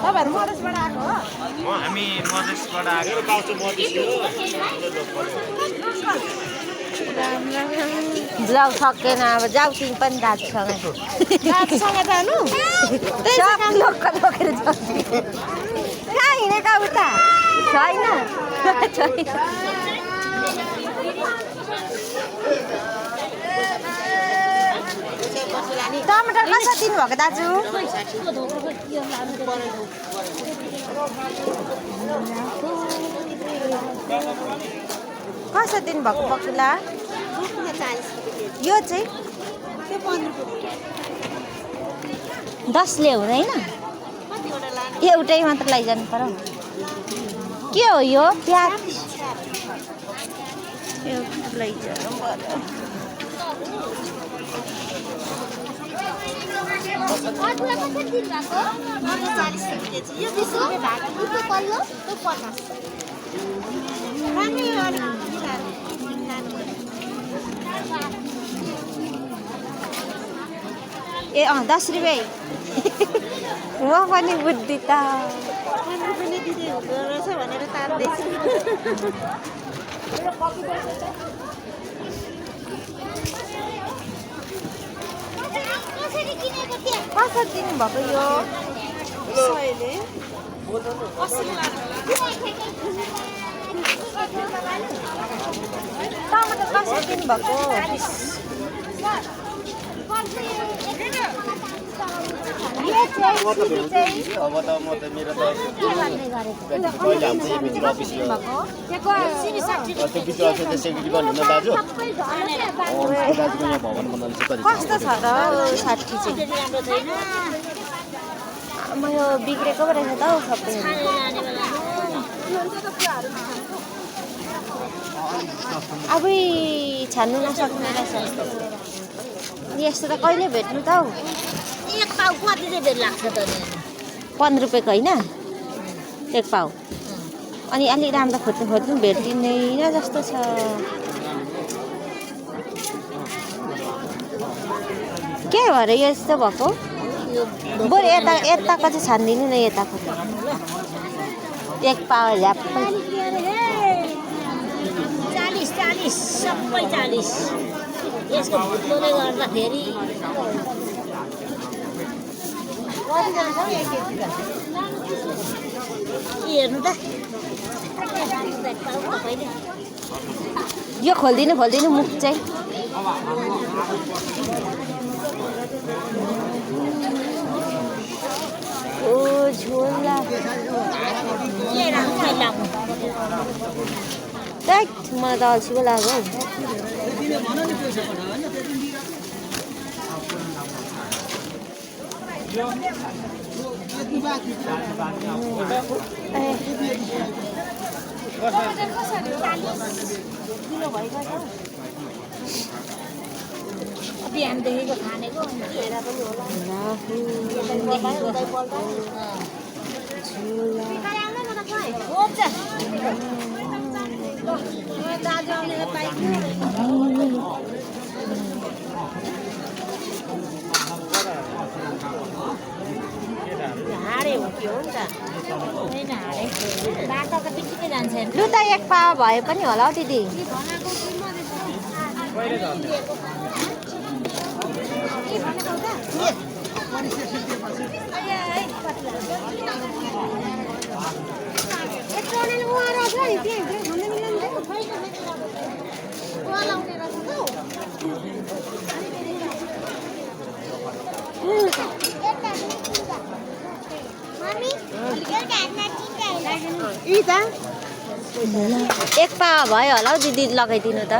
तपाईहरु मधेसबाट आएको हो? हामी मधेसबाट आएको जाऊ सकेन अब जाऊ तिमी पनि दाजुसँग दाजुसँग जानु? सब लोकल लोकेर जाऊ कहाँ हिँडेका उता छैन टमाटर कसरी दिनुभएको दाजु कसरी दिनुभएको बकुला यो चाहिँ 10 ल्याउ होइन एउटै मात्र लैजानु पर्यो के हो यो प्याज एउटा लैजानु पर्यो ए 10 रुपियाँ म पनि बुद्धि त कसरी दिनुभएको यो टमाटर कसरी दिनुभएको अब त म त मेरो त कहिले आउँछ यो बिजुली अफिस यो त्यो बिजुली अफिस सेक्युरिटी गर्नुहुन्न दाजु दाजुको यहाँ भवन बनाउनु चाहिँ कस्तो छ त 60 चाहिँ म यो बिग्रेको पो रहेछ त हौ सबै अबै छान्नु नसक्ने रहेछ यस्तो त कहिले भेट्नु त हौ एक पाउ कति चाहिँ बेर लाग्छ त 15 रुपियाँको होइन एक पाउ अनि अलि राम्रो खोज्नु खोज्नु भेटिँदैन जस्तो छ के भएर यस्तो भएको बरु यताको चाहिँ छानिदिनु न यताको एक पाउ झ्याप्पै 40 सबै 40 यसको भुटोले गर्दाखेरि हेर्नु त यो खोलिदिनु मुख चाहिँ ओ झोला मलाई त अल्छी पो लाग्यो बिहानदेखिको खानेको हेर पनि हाडे हो कि हो नि त होइन हाडे बाटो त पिछिकै जान्छ लु त एक पावा भए पनि होला हौ दिदी एक पावा भयो होला हौ दिदी लगाइदिनु त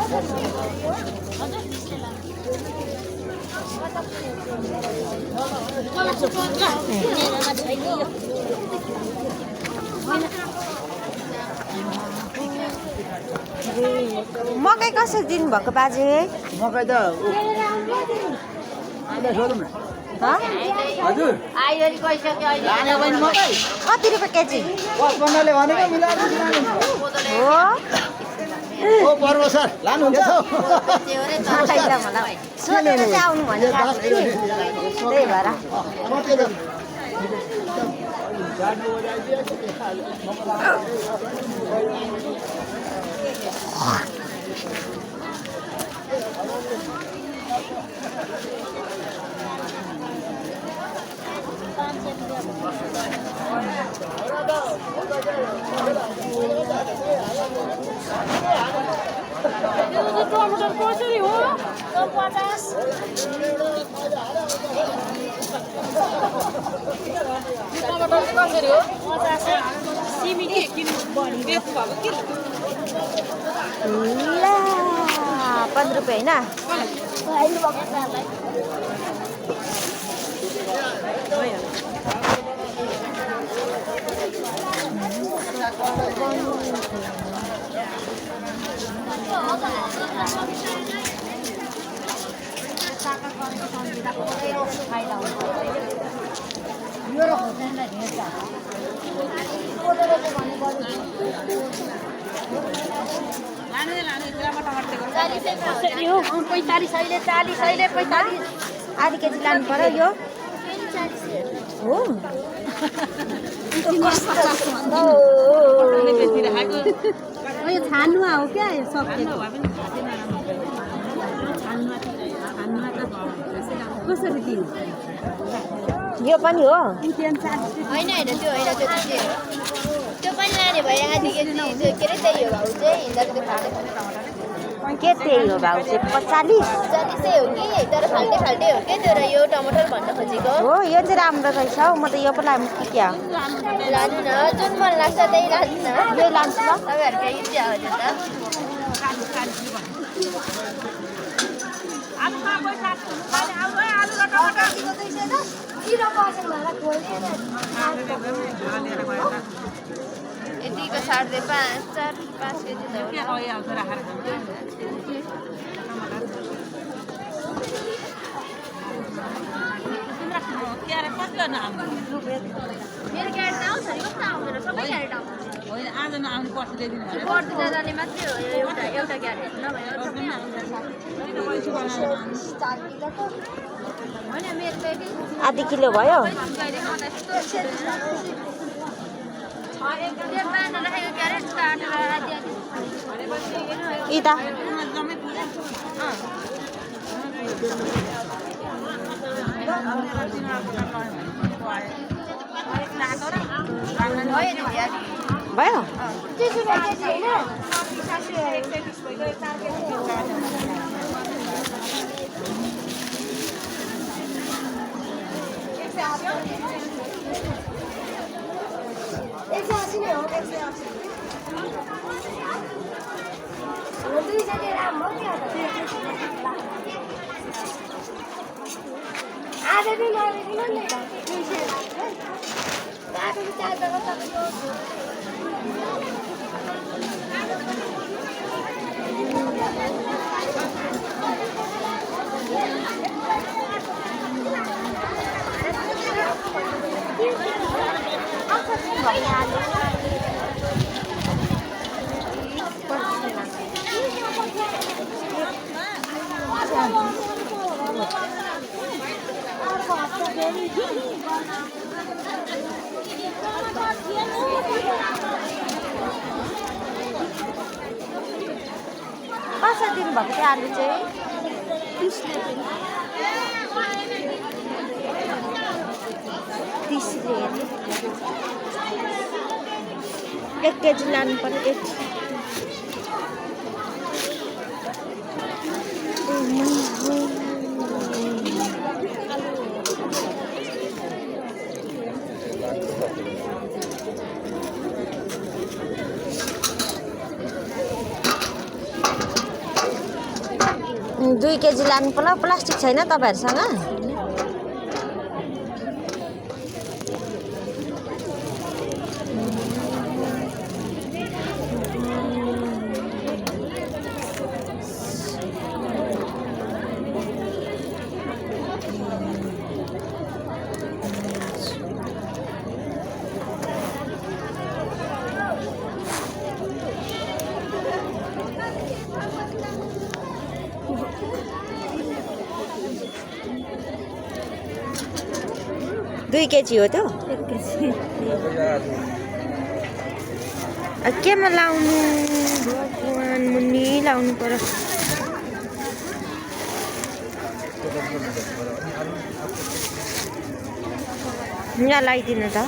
मकै कसरी दिनुभएको बाजे? मकै त सोधौँ न हजुर लाने बहिनी मकै कति रुपियाँ केजी 55ले भनेको मिलाएर हो? ओ पर्व सर लानुहुन्छ सोधेर चाहिँ आउनु भनेको थिएँ कि त्यही भएर। टमाटर कसरी हो? 50। टमाटर कसरी हो? 50। सिमी के किन बढी बेच्नु भएको कि? ला 15 रुपियाँ होइन? आधी केजी लानु पर्यो यो हो? यो छानुवा हो क्या यो सकेको कसरी दिनु? यो पनि हो? होइन होइन त्यो होइन त्यो पनि लाने भए आधी केजी के अरे त्यही हो भाउ चाहिँ हिँड्दा खाने के त्यही हो भाउ चाहिँ 45 40 हो कि तर फाल्टे फाल्टे हो क्या त्यो र यो टमाटर भन्न खोजेको हो? यो चाहिँ राम्रो रहेछ हौ। म त यो पो लानु कि क्या लानु न जुन मन लाग्छ त्यही लानु न यो लान्छु ल। तपाईँहरूको इच्छा हो त्यो यतिको साढे 5 केजी त मेरो क्यारेट आउँछ नि कस्तो आउँदैन सबै क्यारेट आउँछ आज नआउनु पर्छ ल्याइदिनु पर्छ जाने मात्रै हो यो एउटा क्यारेट नभए होइन मेरो आधी किलो भयो? राखेको क्यारेट काटेर आधी यी त भयो? कसरी दिनुभएको थियो आलु चाहिँ? 30 1 केजी लानु पर्यो। 2 केजी लानु पर्ला प्लास्टिक छैन तपाईहरुसँग दुई केजी हो त 1 केजी केमा लाउनु भगवान मुनि लाउनु पर्यो यहाँ लगाइदिनु त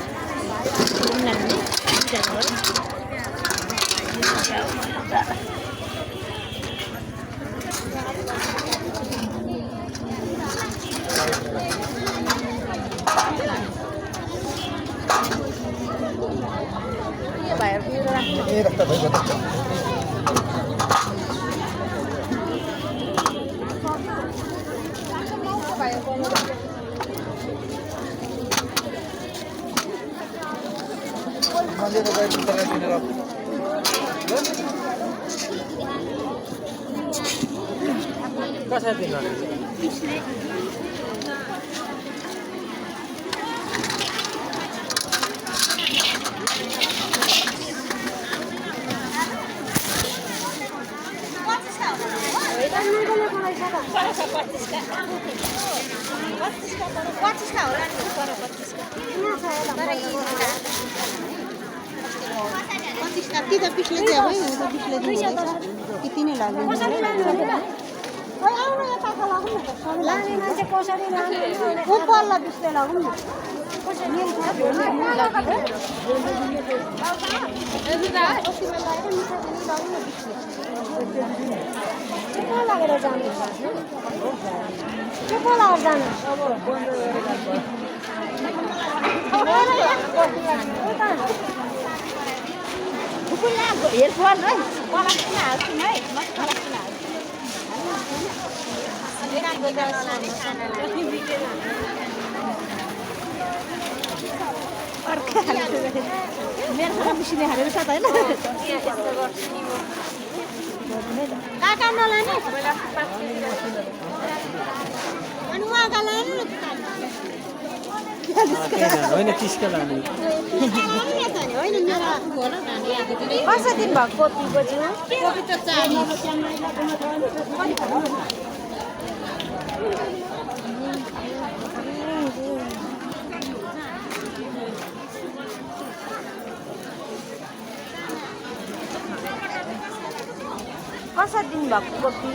होइन 30 का लाने कसरी दिन भएको कोपीको जिउ कसरी दिन भएको कोपी